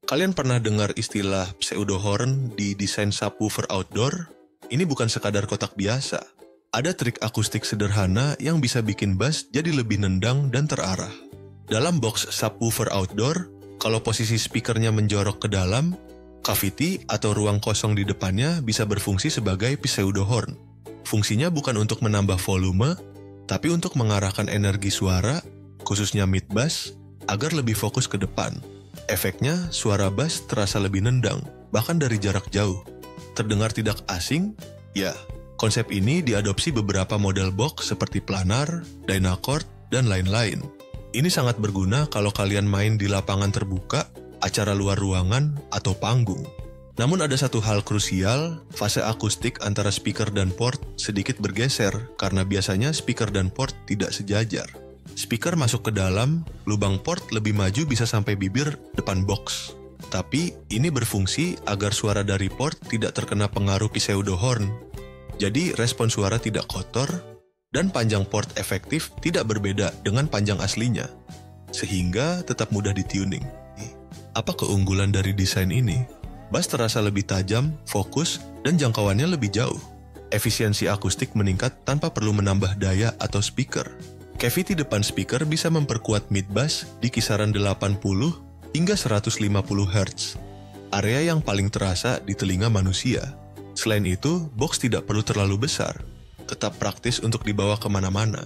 Kalian pernah dengar istilah pseudo horn di desain subwoofer outdoor? Ini bukan sekadar kotak biasa. Ada trik akustik sederhana yang bisa bikin bass jadi lebih nendang dan terarah. Dalam box subwoofer outdoor, kalau posisi speakernya menjorok ke dalam, cavity atau ruang kosong di depannya bisa berfungsi sebagai pseudo horn. Fungsinya bukan untuk menambah volume, tapi untuk mengarahkan energi suara, khususnya mid bass, agar lebih fokus ke depan. Efeknya, suara bass terasa lebih nendang, bahkan dari jarak jauh. Terdengar tidak asing? Ya, konsep ini diadopsi beberapa model box seperti planar, dynacord, dan lain-lain. Ini sangat berguna kalau kalian main di lapangan terbuka, acara luar ruangan, atau panggung. Namun ada satu hal krusial, fase akustik antara speaker dan port sedikit bergeser karena biasanya speaker dan port tidak sejajar. Speaker masuk ke dalam, lubang port lebih maju bisa sampai bibir depan box. Tapi ini berfungsi agar suara dari port tidak terkena pengaruh pseudo horn. Jadi respon suara tidak kotor, dan panjang port efektif tidak berbeda dengan panjang aslinya. Sehingga tetap mudah dituning. Apa keunggulan dari desain ini? Bass terasa lebih tajam, fokus, dan jangkauannya lebih jauh. Efisiensi akustik meningkat tanpa perlu menambah daya atau speaker. Cavity depan speaker bisa memperkuat mid bass di kisaran 80 hingga 150 Hz. Area yang paling terasa di telinga manusia. Selain itu, box tidak perlu terlalu besar. Tetap praktis untuk dibawa kemana-mana.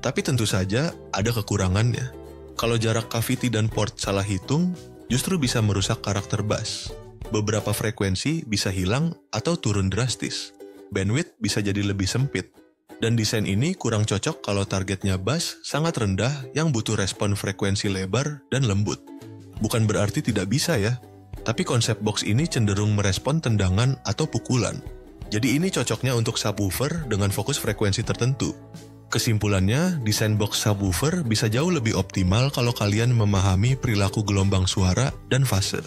Tapi tentu saja ada kekurangannya. Kalau jarak cavity dan port salah hitung, justru bisa merusak karakter bass. Beberapa frekuensi bisa hilang atau turun drastis. Bandwidth bisa jadi lebih sempit. Dan desain ini kurang cocok kalau targetnya bass sangat rendah yang butuh respon frekuensi lebar dan lembut. Bukan berarti tidak bisa ya, tapi konsep box ini cenderung merespon tendangan atau pukulan. Jadi ini cocoknya untuk subwoofer dengan fokus frekuensi tertentu. Kesimpulannya, desain box subwoofer bisa jauh lebih optimal kalau kalian memahami perilaku gelombang suara dan fase.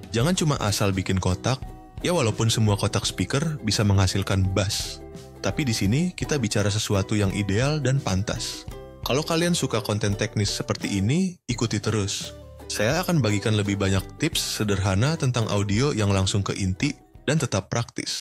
Jangan cuma asal bikin kotak, ya walaupun semua kotak speaker bisa menghasilkan bass. Tapi di sini kita bicara sesuatu yang ideal dan pantas. Kalau kalian suka konten teknis seperti ini, ikuti terus. Saya akan bagikan lebih banyak tips sederhana tentang audio yang langsung ke inti dan tetap praktis.